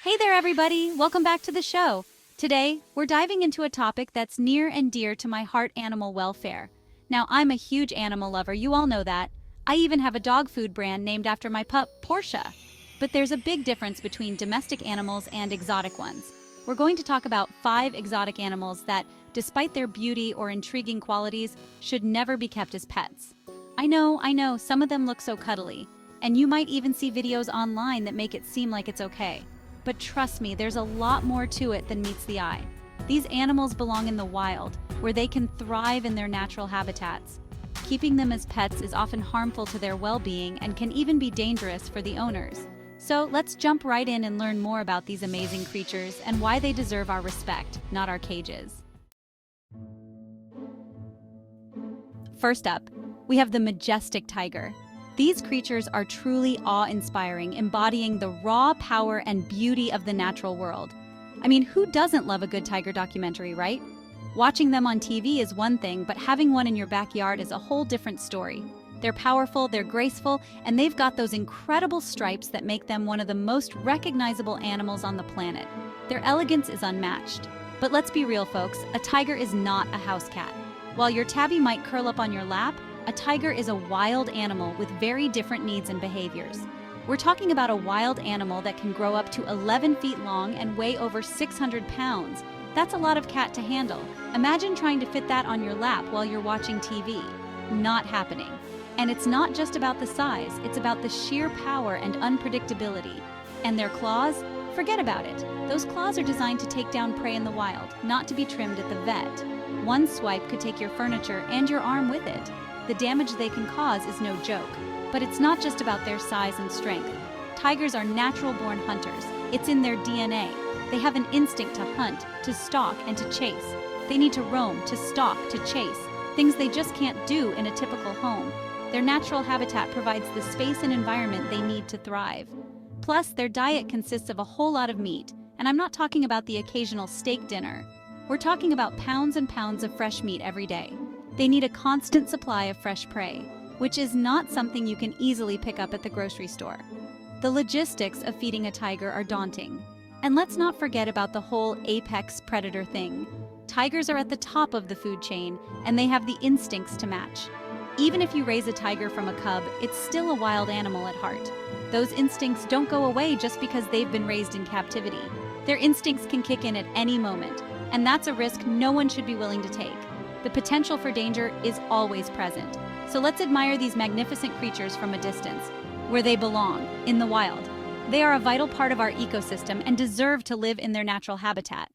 Hey there, everybody! Welcome back to the show. Today, we're diving into a topic that's near and dear to my heart: animal welfare. Now, I'm a huge animal lover, you all know that. I even have a dog food brand named after my pup, Portia. But there's a big difference between domestic animals and exotic ones. We're going to talk about 5 exotic animals that, despite their beauty or intriguing qualities, should never be kept as pets. I know, some of them look so cuddly, and you might even see videos online that make it seem like it's okay. But trust me, there's a lot more to it than meets the eye. These animals belong in the wild, where they can thrive in their natural habitats. Keeping them as pets is often harmful to their well-being and can even be dangerous for the owners. So let's jump right in and learn more about these amazing creatures and why they deserve our respect, not our cages. First up, we have the majestic tiger. These creatures are truly awe-inspiring, embodying the raw power and beauty of the natural world. I mean, who doesn't love a good tiger documentary, right? Watching them on TV is one thing, but having one in your backyard is a whole different story. They're powerful, they're graceful, and they've got those incredible stripes that make them one of the most recognizable animals on the planet. Their elegance is unmatched. But let's be real, folks, a tiger is not a house cat. While your tabby might curl up on your lap, a tiger is a wild animal with very different needs and behaviors. We're talking about a wild animal that can grow up to 11 feet long and weigh over 600 pounds. That's a lot of cat to handle. Imagine trying to fit that on your lap while you're watching TV. Not happening. And it's not just about the size, it's about the sheer power and unpredictability. And their claws? Forget about it. Those claws are designed to take down prey in the wild, not to be trimmed at the vet. One swipe could take your furniture and your arm with it. The damage they can cause is no joke. But it's not just about their size and strength. Tigers are natural-born hunters. It's in their DNA. They have an instinct to hunt, to stalk, and to chase. They need to roam, to stalk, to chase, things they just can't do in a typical home. Their natural habitat provides the space and environment they need to thrive. Plus, their diet consists of a whole lot of meat, and I'm not talking about the occasional steak dinner. We're talking about pounds and pounds of fresh meat every day. They need a constant supply of fresh prey, which is not something you can easily pick up at the grocery store. The logistics of feeding a tiger are daunting. And let's not forget about the whole apex predator thing. Tigers are at the top of the food chain, and they have the instincts to match. Even if you raise a tiger from a cub, it's still a wild animal at heart. Those instincts don't go away just because they've been raised in captivity. Their instincts can kick in at any moment, and that's a risk no one should be willing to take. The potential for danger is always present. So let's admire these magnificent creatures from a distance, where they belong, in the wild. They are a vital part of our ecosystem and deserve to live in their natural habitat.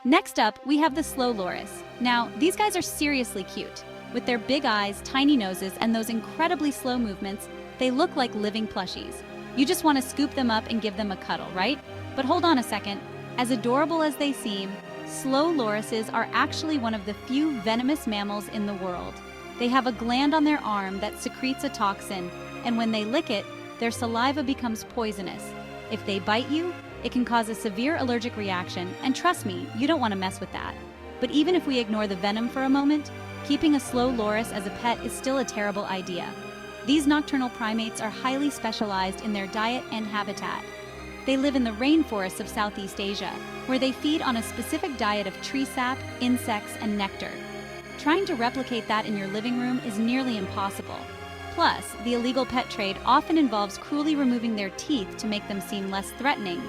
Next up, we have the slow loris. Now, these guys are seriously cute. With their big eyes, tiny noses, and those incredibly slow movements, they look like living plushies. You just want to scoop them up and give them a cuddle, right? But hold on a second. As adorable as they seem, slow lorises are actually one of the few venomous mammals in the world. They have a gland on their arm that secretes a toxin, and when they lick it, their saliva becomes poisonous. If they bite you, it can cause a severe allergic reaction, and trust me, you don't want to mess with that. But even if we ignore the venom for a moment, keeping a slow loris as a pet is still a terrible idea. These nocturnal primates are highly specialized in their diet and habitat. They live in the rainforests of Southeast Asia, where they feed on a specific diet of tree sap, insects, and nectar. Trying to replicate that in your living room is nearly impossible. Plus, the illegal pet trade often involves cruelly removing their teeth to make them seem less threatening,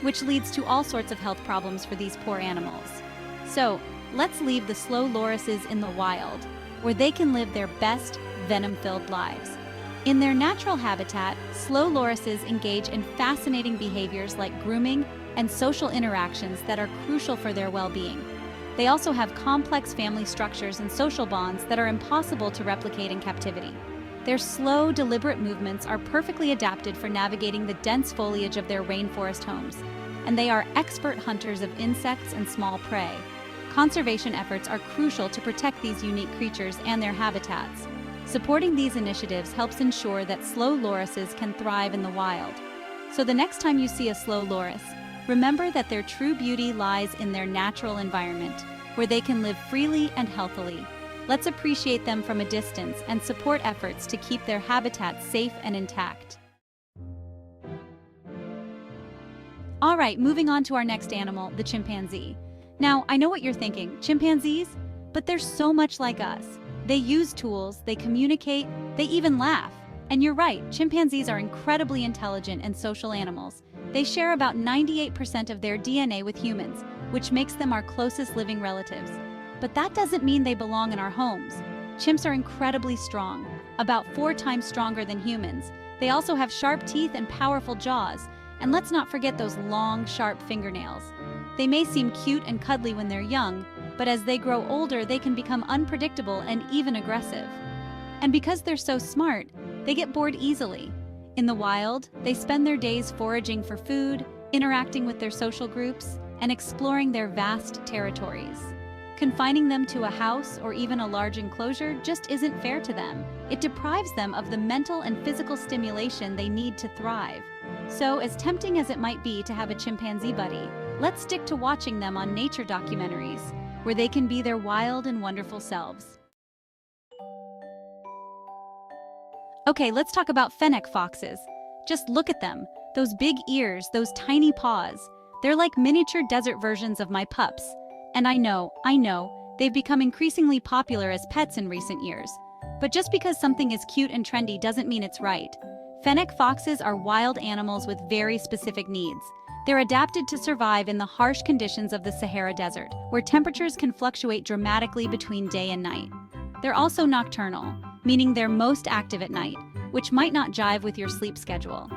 which leads to all sorts of health problems for these poor animals. So, let's leave the slow lorises in the wild, where they can live their best, venom-filled lives. In their natural habitat, slow lorises engage in fascinating behaviors like grooming and social interactions that are crucial for their well-being. They also have complex family structures and social bonds that are impossible to replicate in captivity. Their slow, deliberate movements are perfectly adapted for navigating the dense foliage of their rainforest homes, and they are expert hunters of insects and small prey. Conservation efforts are crucial to protect these unique creatures and their habitats. Supporting these initiatives helps ensure that slow lorises can thrive in the wild. So the next time you see a slow loris, remember that their true beauty lies in their natural environment, where they can live freely and healthily. Let's appreciate them from a distance and support efforts to keep their habitats safe and intact. All right, moving on to our next animal, the chimpanzee. Now, I know what you're thinking, chimpanzees? But they're so much like us. They use tools, they communicate, they even laugh. And you're right, chimpanzees are incredibly intelligent and social animals. They share about 98% of their DNA with humans, which makes them our closest living relatives. But that doesn't mean they belong in our homes. Chimps are incredibly strong, about 4 times stronger than humans. They also have sharp teeth and powerful jaws. And let's not forget those long, sharp fingernails. They may seem cute and cuddly when they're young, but as they grow older, they can become unpredictable and even aggressive. And because they're so smart, they get bored easily. In the wild, they spend their days foraging for food, interacting with their social groups, and exploring their vast territories. Confining them to a house or even a large enclosure just isn't fair to them. It deprives them of the mental and physical stimulation they need to thrive. So, as tempting as it might be to have a chimpanzee buddy, let's stick to watching them on nature documentaries, where they can be their wild and wonderful selves. Okay, let's talk about fennec foxes. Just look at them. Those big ears, those tiny paws. They're like miniature desert versions of my pups. And I know, they've become increasingly popular as pets in recent years. But just because something is cute and trendy doesn't mean it's right. Fennec foxes are wild animals with very specific needs. They're adapted to survive in the harsh conditions of the Sahara Desert, where temperatures can fluctuate dramatically between day and night. They're also nocturnal, meaning they're most active at night, which might not jive with your sleep schedule.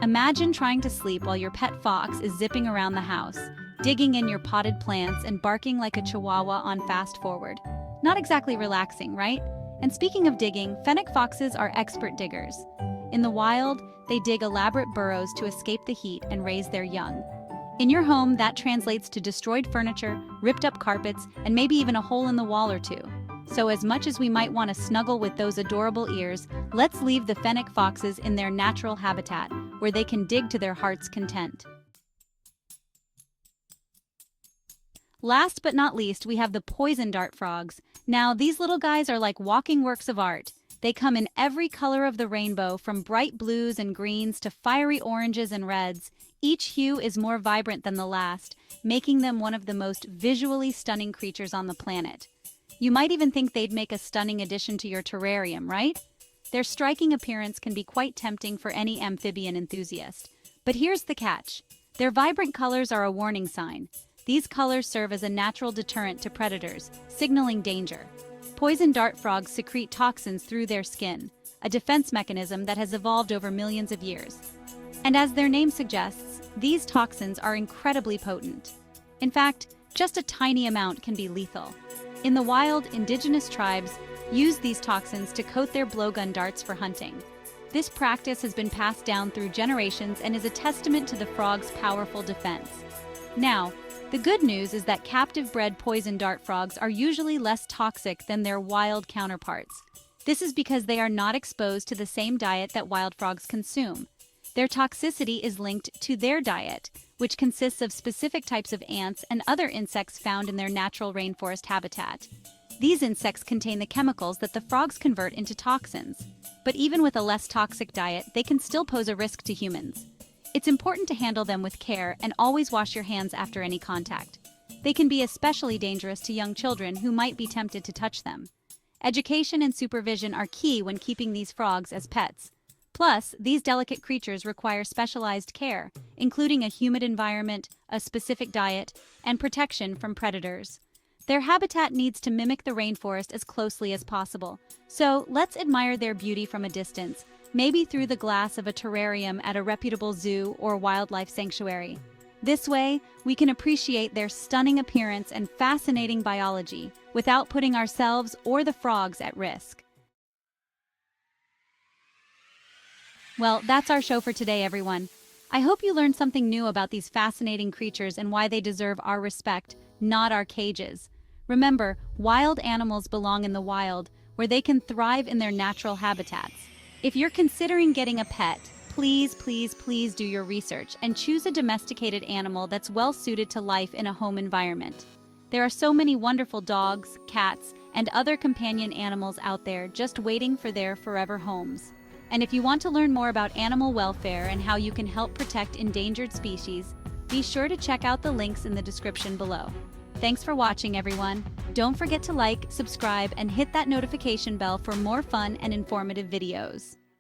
Imagine trying to sleep while your pet fox is zipping around the house, digging in your potted plants and barking like a chihuahua on fast forward. Not exactly relaxing, right? And speaking of digging, fennec foxes are expert diggers. In the wild, they dig elaborate burrows to escape the heat and raise their young. In your home, that translates to destroyed furniture, ripped up carpets, and maybe even a hole in the wall or two. So as much as we might want to snuggle with those adorable ears, let's leave the fennec foxes in their natural habitat, where they can dig to their heart's content. Last but not least, we have the poison dart frogs. Now, these little guys are like walking works of art. They come in every color of the rainbow, from bright blues and greens to fiery oranges and reds. Each hue is more vibrant than the last, making them one of the most visually stunning creatures on the planet. You might even think they'd make a stunning addition to your terrarium, right? Their striking appearance can be quite tempting for any amphibian enthusiast. But here's the catch. Their vibrant colors are a warning sign. These colors serve as a natural deterrent to predators, signaling danger. Poison dart frogs secrete toxins through their skin, a defense mechanism that has evolved over millions of years. And as their name suggests, these toxins are incredibly potent. In fact, just a tiny amount can be lethal. In the wild, indigenous tribes use these toxins to coat their blowgun darts for hunting. This practice has been passed down through generations and is a testament to the frog's powerful defense. Now, the good news is that captive-bred poison dart frogs are usually less toxic than their wild counterparts. This is because they are not exposed to the same diet that wild frogs consume. Their toxicity is linked to their diet, which consists of specific types of ants and other insects found in their natural rainforest habitat. These insects contain the chemicals that the frogs convert into toxins. But even with a less toxic diet, they can still pose a risk to humans. It's important to handle them with care and always wash your hands after any contact. They can be especially dangerous to young children who might be tempted to touch them. Education and supervision are key when keeping these frogs as pets. Plus, these delicate creatures require specialized care, including a humid environment, a specific diet, and protection from predators. Their habitat needs to mimic the rainforest as closely as possible. So, let's admire their beauty from a distance, maybe through the glass of a terrarium at a reputable zoo or wildlife sanctuary. This way, we can appreciate their stunning appearance and fascinating biology without putting ourselves or the frogs at risk. Well, that's our show for today, everyone. I hope you learned something new about these fascinating creatures and why they deserve our respect, not our cages. Remember, wild animals belong in the wild, where they can thrive in their natural habitats. If you're considering getting a pet, please do your research and choose a domesticated animal that's well suited to life in a home environment. There are so many wonderful dogs, cats, and other companion animals out there just waiting for their forever homes. And if you want to learn more about animal welfare and how you can help protect endangered species, Be sure to check out the links in the description below. Thanks for watching, everyone. Don't forget to like, subscribe, and hit that notification bell for more fun and informative videos.